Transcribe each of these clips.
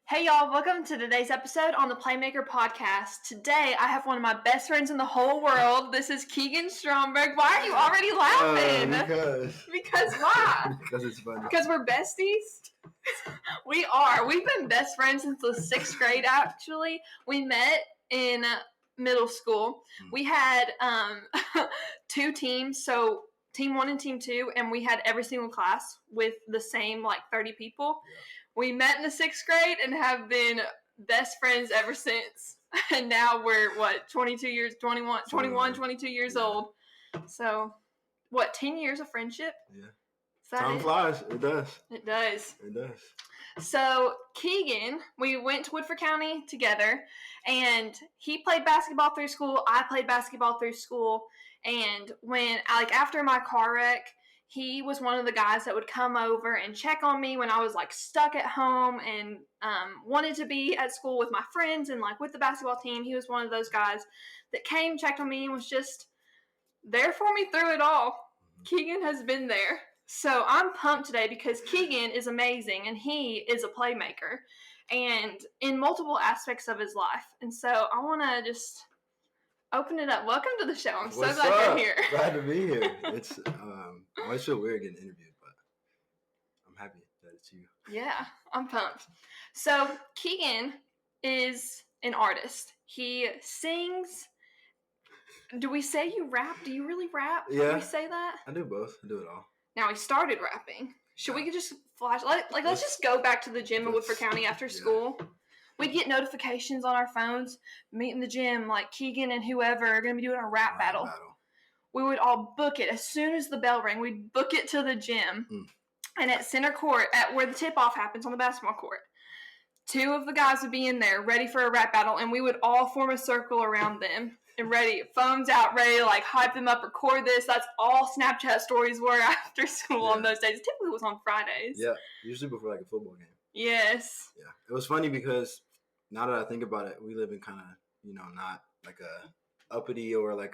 Hey y'all, welcome to today's episode on the Playmaker podcast. Today I have one of my best friends in the whole world. This is Keagan Stromberg. Why are you already laughing? Because why? Because it's funny. Because we're besties? We are. We've been best friends since the 6th grade actually. We met in middle school. We had 2 teams, so Team 1 and Team 2, and we had every single class with the same 30 people. Yeah. We met in the 6th grade and have been best friends ever since. And now we're, 22 years old. So, 10 years of friendship? Yeah. Time flies. It does. It does. It does. So, Keagan, we went to Woodford County together, and he played basketball through school. I played basketball through school. And when, after my car wreck, he was one of the guys that would come over and check on me when I was, stuck at home and wanted to be at school with my friends and, with the basketball team. He was one of those guys that came, checked on me, and was just there for me through it all. Keagan has been there. So I'm pumped today because Keagan is amazing, and he is a playmaker and in multiple aspects of his life. And so I want to just open it up. Welcome to the show. I'm so glad you're here. Glad to be here. It's I always feel weird getting interviewed, but I'm happy that it's you. Yeah, I'm pumped. So Keagan is an artist. He sings. Do we say you rap? Do you really rap? Yeah. Do we say that? I do both. I do it all. Now he started rapping. Should we just flash? Let's just go back to the gym in Woodford County after school. We'd get notifications on our phones, meet in the gym, Keagan and whoever are going to be doing a rap battle. We would all book it. As soon as the bell rang, we'd book it to the gym. And at center court, at where the tip-off happens on the basketball court, 2 of the guys would be in there ready for a rap battle, and we would all form a circle around them and ready, phones out, ready to hype them up, record this. That's all Snapchat stories were after school on those days. It typically was on Fridays. Yeah, usually before a football game. Yes. Yeah, it was funny because now that I think about it, we live in kind of, not a uppity or a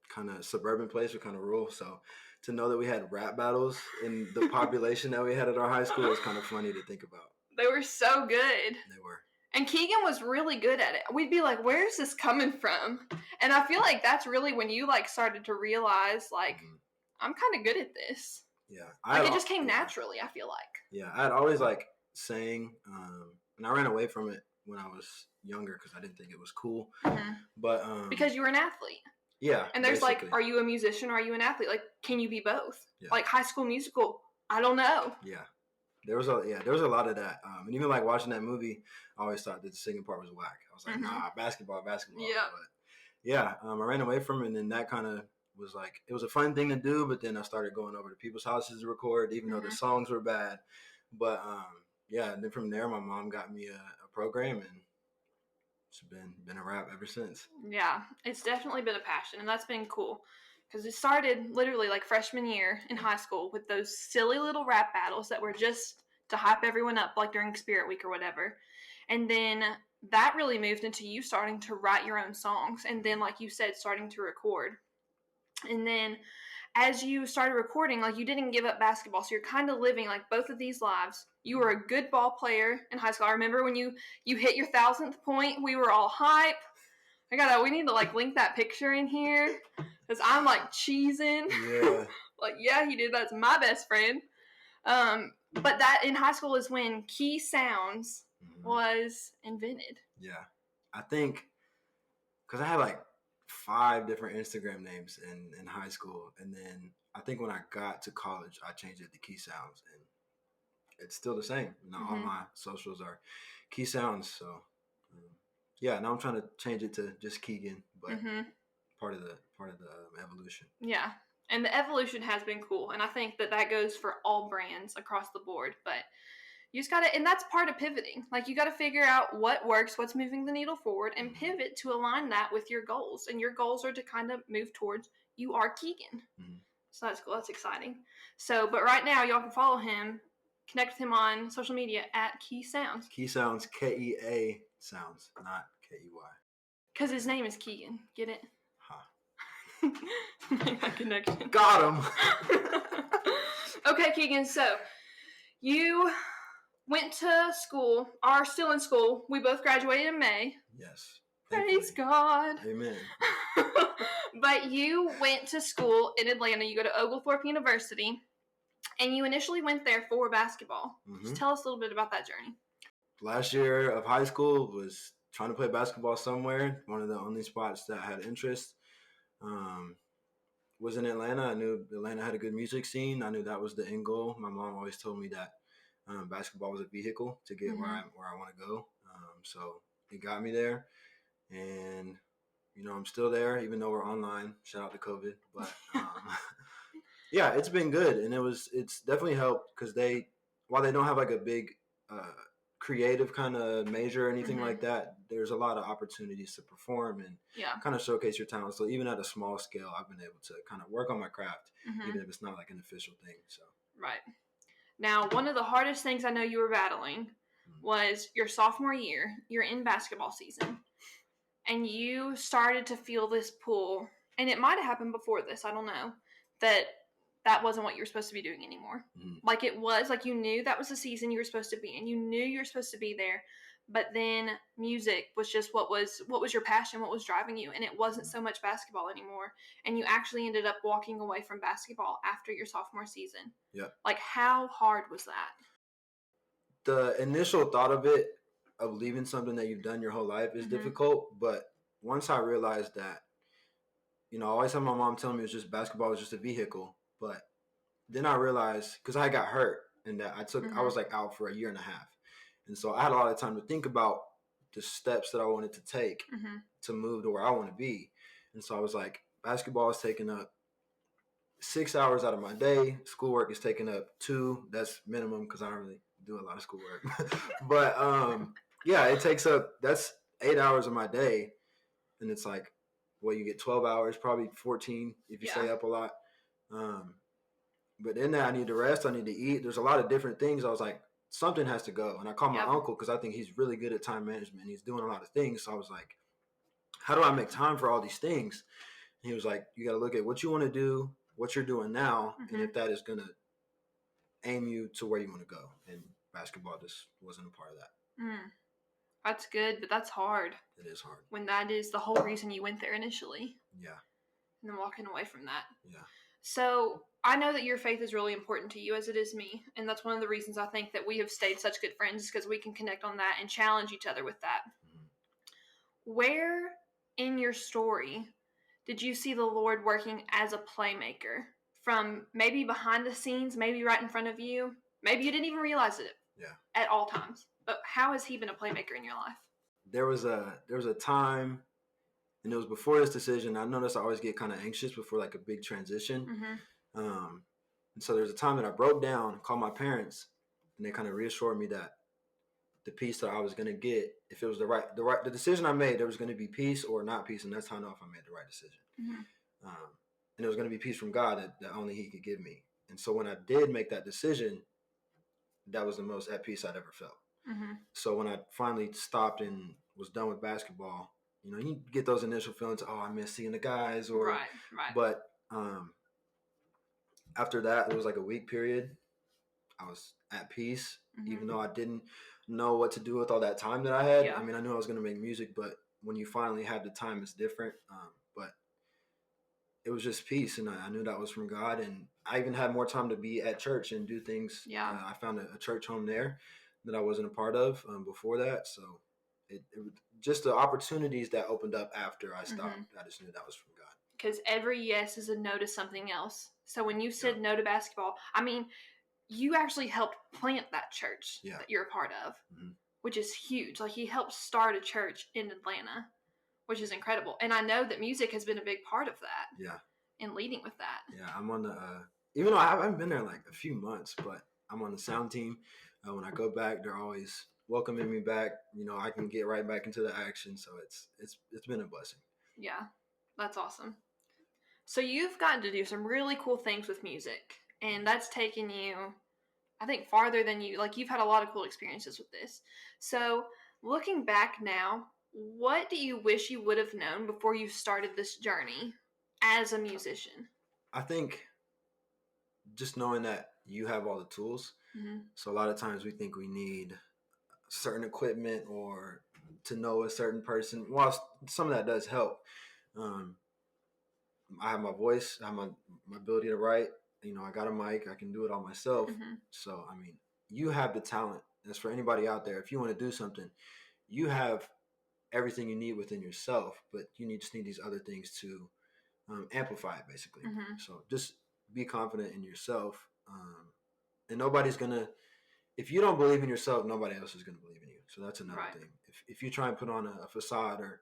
kind of suburban place or kind of rural. So to know that we had rap battles in the population that we had at our high school was kind of funny to think about. They were so good. They were. And Keagan was really good at it. We'd be like, where's this coming from? And I feel like that's really when you started to realize I'm kind of good at this. Yeah. It just came naturally, I feel like. Yeah. I had always sang, and I ran away from it when I was younger because I didn't think it was cool. Mm-hmm. But because you were an athlete. Yeah. And there's are you a musician or are you an athlete? Can you be both? Yeah. High School Musical, I don't know. Yeah. There was a lot of that. And even watching that movie, I always thought that the singing part was whack. I was like, nah, basketball. Yeah. But yeah, I ran away from it, and then that kind of was it was a fun thing to do, but then I started going over to people's houses to record, even though the songs were bad. But and then from there, my mom got me a program, and it's been a rap ever since. Yeah, it's definitely been a passion, and that's been cool. Because it started literally freshman year in high school with those silly little rap battles that were just to hype everyone up during Spirit Week or whatever. And then that really moved into you starting to write your own songs. And then, like you said, starting to record. And then as you started recording, you didn't give up basketball. So you're kind of living both of these lives. You were a good ball player in high school. I remember when you hit your 1,000th point, we were all hype. We need to link that picture in here. Because I'm cheesing. Yeah. Yeah, he did. That's my best friend. But that in high school is when Key Sounds was invented. Yeah. I think, because I had 5 different Instagram names in high school. And then I think when I got to college, I changed it to Key Sounds. And it's still the same. All my socials are Key Sounds. So, now I'm trying to change it to just Keagan. But part of the evolution. Yeah. And the evolution has been cool. And I think that goes for all brands across the board. But you just got to, and that's part of pivoting. You got to figure out what works, what's moving the needle forward, and pivot to align that with your goals. And your goals are to kind of move towards you are Keagan. So that's cool. That's exciting. So, but right now, y'all can follow him, connect with him on social media at Key Sounds. Key Sounds, K-E-A Sounds, not K-E-Y. Because his name is Keagan. Get it? Make that connection. Got him. Okay, Keagan. So, went to school, are still in school. We both graduated in May. Yes. Praise God. Amen. But you went to school in Atlanta. You go to Oglethorpe University, and you initially went there for basketball. Mm-hmm. Just tell us a little bit about that journey. Last year of high school was trying to play basketball somewhere. One of the only spots that had interest was in Atlanta. I knew Atlanta had a good music scene. I knew that was the end goal. My mom always told me that basketball was a vehicle to get where I want to go. So it got me there, and I'm still there, even though we're online. Shout out to COVID, but yeah, it's been good, and it's definitely helped because while they don't have like a big creative kind of major or anything like that, there's a lot of opportunities to perform and kind of showcase your talent. So even at a small scale, I've been able to kind of work on my craft, even if it's not like an official thing. So right. Now, one of the hardest things I know you were battling was your sophomore year. You're in basketball season, and you started to feel this pull, and it might have happened before this, I don't know, that wasn't what you were supposed to be doing anymore. Like it was, like you knew that was the season you were supposed to be in. You knew you were supposed to be there, but then music was just what was your passion, what was driving you, and it wasn't so much basketball anymore. And you actually ended up walking away from basketball after your sophomore season. Yeah. Like, how hard was that? The initial thought of it, of leaving something that you've done your whole life, is difficult. But once I realized that, I always had my mom tell me it was just basketball was just a vehicle. But then I realized, because I got hurt, and that I was like out for a year and a half. And so I had a lot of time to think about the steps that I wanted to take to move to where I want to be. And so I was like, basketball is taking up 6 hours out of my day. Schoolwork is taking up 2. That's minimum because I don't really do a lot of schoolwork. But yeah, it takes up, that's 8 hours of my day. And it's like, well, you get 12 hours, probably 14 if you stay up a lot. But in that, I need to rest. I need to eat. There's a lot of different things. I was like, something has to go. And I called my uncle because I think he's really good at time management. He's doing a lot of things. So I was like, how do I make time for all these things? And he was like, you got to look at what you want to do, what you're doing now, and if that is going to aim you to where you want to go. And basketball just wasn't a part of that. That's good, but that's hard. It is hard. When that is the whole reason you went there initially. Yeah. And then walking away from that. Yeah. So I know that your faith is really important to you, as it is me. And that's one of the reasons I think that we have stayed such good friends, is because we can connect on that and challenge each other with that. Where in your story did you see the Lord working as a playmaker? From maybe behind the scenes, maybe right in front of you. Maybe you didn't even realize it at all times. But how has he been a playmaker in your life? There was a time, and it was before this decision. I noticed I always get kind of anxious before like a big transition. And so there's a time that I broke down, called my parents, and they kind of reassured me that the peace that I was going to get, if it was the decision I made, there was going to be peace or not peace, and that's how I know if I made the right decision. And it was going to be peace from God that only he could give me. And so when I did make that decision, that was the most at peace I'd ever felt. So when I finally stopped and was done with basketball, you get those initial feelings, oh, I miss seeing the guys, or right. But after that, it was like a week period. I was at peace, even though I didn't know what to do with all that time that I had. I mean, I knew I was going to make music, but when you finally have the time, it's different. But it was just peace, and I knew that was from God. And I even had more time to be at church and do things. I found a church home there that I wasn't a part of before that. So it just the opportunities that opened up after I stopped. I just knew that was from God. Because every yes is a no to something else. So when you said no to basketball, I mean, you actually helped plant that church that you're a part of, which is huge. Like, he helped start a church in Atlanta, which is incredible. And I know that music has been a big part of that. Yeah. And leading with that. Yeah, I'm on the, even though I haven't been there like a few months, but I'm on the sound team. When I go back, they're always welcoming me back. I can get right back into the action. So it's been a blessing. Yeah, that's awesome. So you've gotten to do some really cool things with music, and that's taken you, I think, farther than you've had a lot of cool experiences with this. So looking back now, what do you wish you would have known before you started this journey as a musician? I think just knowing that you have all the tools, So a lot of times we think we need certain equipment or to know a certain person. While some of that does help, I have my voice, I have my ability to write. I got a mic, I can do it all myself. So, I mean, you have the talent. As for anybody out there, if you want to do something, you have everything you need within yourself, but you just need these other things to amplify it, basically. So just be confident in yourself. And nobody's going to, if you don't believe in yourself, nobody else is going to believe in you. So that's another thing. If you try and put on a facade or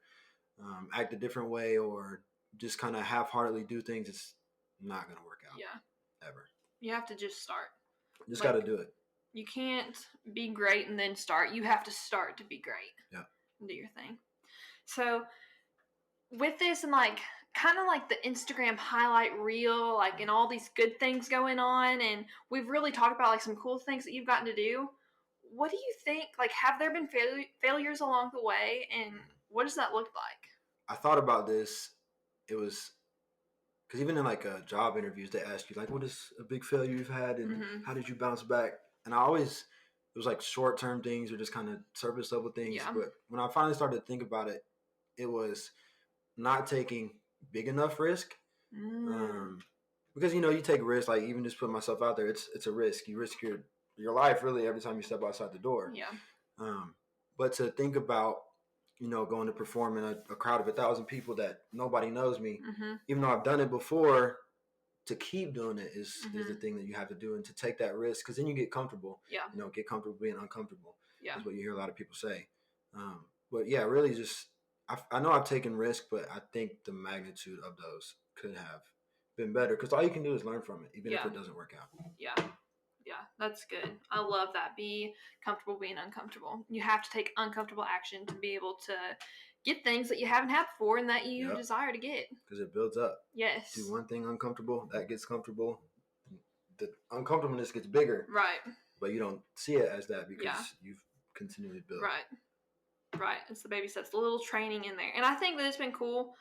act a different way or just kind of half-heartedly do things, it's not going to work out. Yeah. Ever. You have to just start. Just got to do it. You can't be great and then start. You have to start to be great. Yeah. And do your thing. So with this and kind of like the Instagram highlight reel, and all these good things going on, and we've really talked about some cool things that you've gotten to do. What do you think? Have there been failures along the way, and what does that look like? I thought about this. It was because even in job interviews, they ask you what is a big failure you've had, and how did you bounce back? And it was short-term things or just kind of surface level things. Yeah. But when I finally started to think about it, it was not taking big enough risk. Because you take risks, even just putting myself out there, it's a risk. You risk your life really every time you step outside the door. Yeah. But to think about going to perform in a crowd of 1,000 people that nobody knows me, even though I've done it before, to keep doing it is the thing that you have to do, and to take that risk, because then you get comfortable. Yeah. Get comfortable being uncomfortable. Yeah. Is what you hear a lot of people say. But yeah, really just, I know I've taken risk, but I think the magnitude of those could have been better, because all you can do is learn from it, even if it doesn't work out. Yeah. Yeah, that's good. I love that. Be comfortable being uncomfortable. You have to take uncomfortable action to be able to get things that you haven't had before and that you desire to get. Because it builds up. Yes. Do one thing uncomfortable, that gets comfortable. The uncomfortableness gets bigger. Right. But you don't see it as that because you've continually built. Right. It's the baby steps, the little training in there. And I think that it's been cool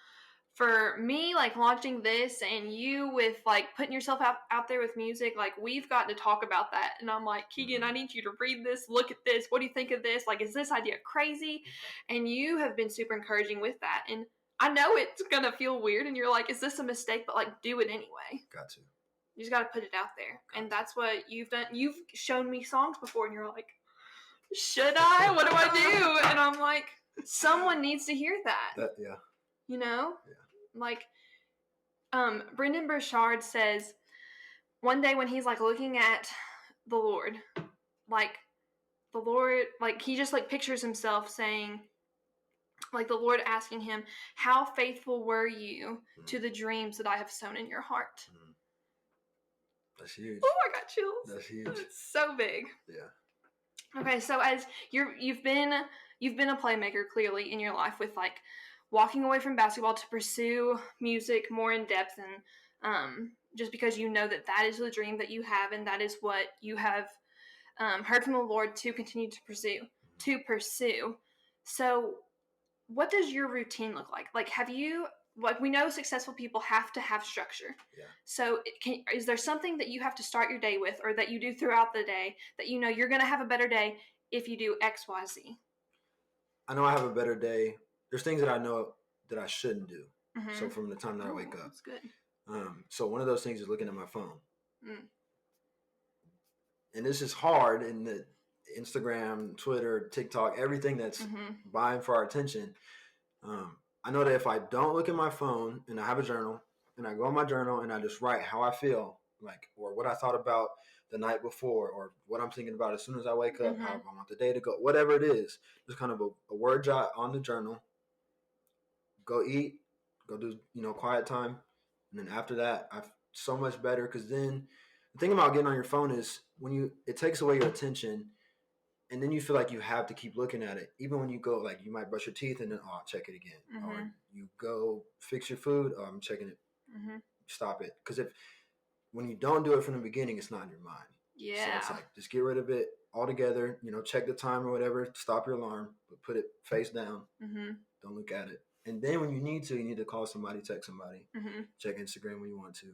for me, launching this, and you with putting yourself out there with music. We've gotten to talk about that, and I'm like, Keagan, I need you to read this, look at this, what do you think of this, is this idea crazy? And you have been super encouraging with that, and I know it's gonna feel weird, and you're like, is this a mistake? But do it anyway. Got to. You just got to put it out there. And that's what you've done. You've shown me songs before, and you're like, should I? What do I do? And I'm like, someone needs to hear that. Yeah. Yeah. Yeah. Brendan Burchard says one day when he's looking at the Lord, the Lord, he just pictures himself saying, the Lord asking him, how faithful were you to the dreams that I have sown in your heart? That's huge. Oh, I got chills. That's huge. It's so big. Yeah. Okay, so as you've been a playmaker clearly in your life with walking away from basketball to pursue music more in depth, and just because you know that is the dream that you have, and that is what you have heard from the Lord to continue to pursue. So what does your routine look like? Have you, we know successful people have to have structure. Yeah. So is there something that you have to start your day with, or that you do throughout the day that you're going to have a better day if you do X, Y, Z? I know I have a better day. There's things that I know that I shouldn't do. So from the time that I wake up. That's good. So one of those things is looking at my phone. And this is hard in the Instagram, Twitter, TikTok, everything that's vying for our attention. I know that if I don't look at my phone and I have a journal and I go in my journal and I just write how I feel, or what I thought about the night before, or what I'm thinking about as soon as I wake up, how I want the day to go, whatever it is, just kind of a word jot on the journal. Go eat, go do, quiet time. And then after that, I'm so much better, because then the thing about getting on your phone is it takes away your attention, and then you feel like you have to keep looking at it. Even when you go, you might brush your teeth and then, I'll check it again. Or you go fix your food, I'm checking it. Stop it. Because when you don't do it from the beginning, it's not in your mind. Yeah. So it's just get rid of it altogether. Check the time or whatever. Stop your alarm, but put it face down. Don't look at it. And then when you need to call somebody, text somebody, check Instagram when you want to.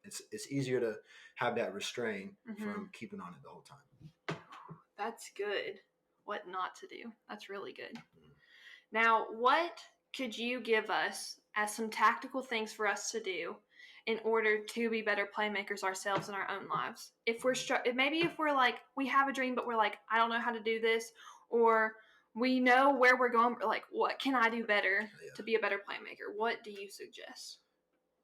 it's easier to have that restraint from keeping on it the whole time. That's good. What not to do. That's really good. Now, what could you give us as some tactical things for us to do in order to be better playmakers ourselves in our own lives? If we're maybe if we're like, we have a dream, but we're like, I don't know how to do this, or we know where we're going, but like, what can I do better to be a better playmaker? What do you suggest?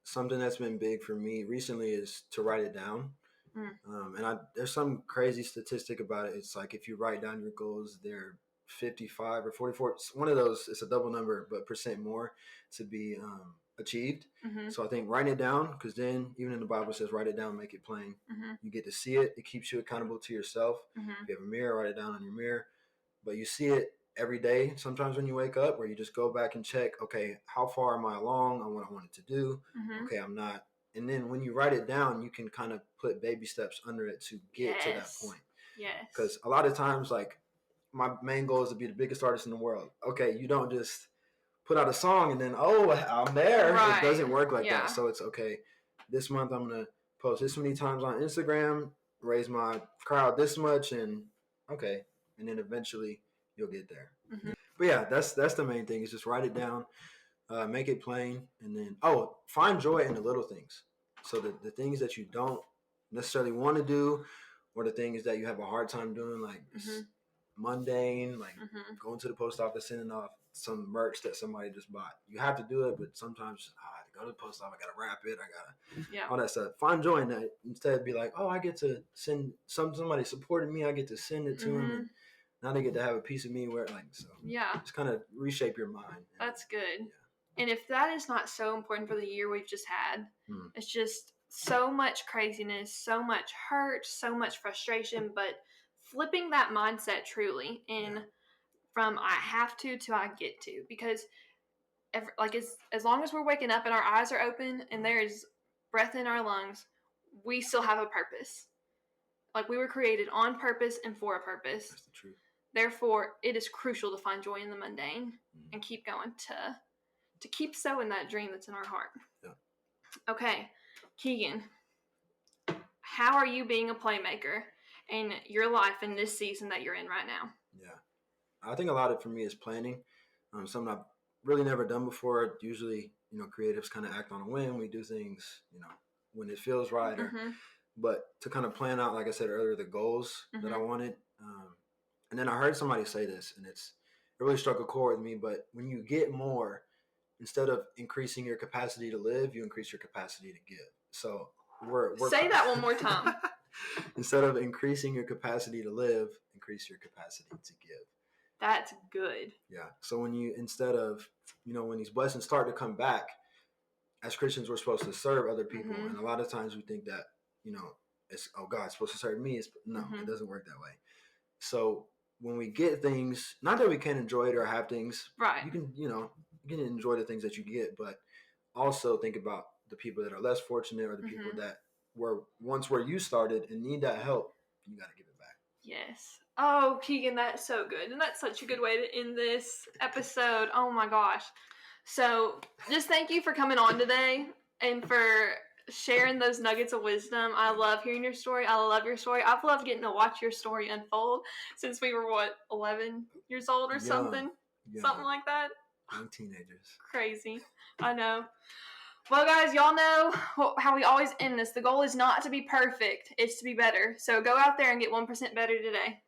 Something that's been big for me recently is to write it down. And there's some crazy statistic about it. It's like if you write down your goals, they're 55 or 44. It's one of those, it's a double number, but % more to be achieved. So I think writing it down, because then even in the Bible it says write it down, make it plain. You get to see it. It keeps you accountable to yourself. If you have a mirror, write it down on your mirror. But you see it every day, sometimes when you wake up, where you just go back and check, okay, how far am I along on what I wanted to do? Okay, I'm not. And then when you write it down, you can kind of put baby steps under it to get to that point. Yes. Because a lot of times, like, my main goal is to be the biggest artist in the world. Okay, you don't just put out a song and then, oh, I'm there. Right. It doesn't work like that. So it's, okay, this month I'm going to post this many times on Instagram, raise my crowd this much, and okay. And then eventually you'll get there. But yeah, that's the main thing, is just write it down, make it plain, and then, find joy in the little things. So the things that you don't necessarily want to do, or the things that you have a hard time doing, like mundane, like going to the post office, sending off some merch that somebody just bought. You have to do it, but sometimes I have to go to the post office, I got to wrap it, I got to all that stuff. Find joy in that, instead of be like, oh, I get to send somebody supported me, I get to send it to them, and now they get to have a piece of me where, like, so just kind of reshape your mind. That's good. And if that is not so important for the year we've just had, it's just so much craziness, so much hurt, so much frustration, but flipping that mindset truly from I have to I get to, because as long as we're waking up and our eyes are open and there is breath in our lungs, we still have a purpose. Like, we were created on purpose and for a purpose. That's the truth. Therefore, it is crucial to find joy in the mundane and keep going to keep sowing that dream that's in our heart. Yeah. Okay, Keagan, how are you being a playmaker in your life in this season that you're in right now? Yeah, I think a lot of it for me is planning. Something I've really never done before. Usually, creatives kind of act on a whim. We do things, when it feels right. But to kind of plan out, like I said earlier, the goals that I wanted. And then I heard somebody say this, and it really struck a chord with me. But when you get more, instead of increasing your capacity to live, you increase your capacity to give. So we're say that one more time. Instead of increasing your capacity to live, increase your capacity to give. That's good. Yeah. So instead of, when these blessings start to come back, as Christians, we're supposed to serve other people. And a lot of times we think that, it's, oh, God's supposed to serve me. No, it doesn't work that way. So when we get things, not that we can't enjoy it or have things, right? You can enjoy the things that you get, but also think about the people that are less fortunate, or the people that were once where you started and need that help. You got to give it back. Yes. Oh, Keagan, that's so good. And that's such a good way to end this episode. Oh my gosh. So just thank you for coming on today and for sharing those nuggets of wisdom. I love hearing your story. I love your story. I've loved getting to watch your story unfold since we were 11 years old or something like that. Young teenagers. Crazy. I know. Well, guys, y'all know how we always end this. The goal is not to be perfect. It's to be better. So go out there and get 1% better today.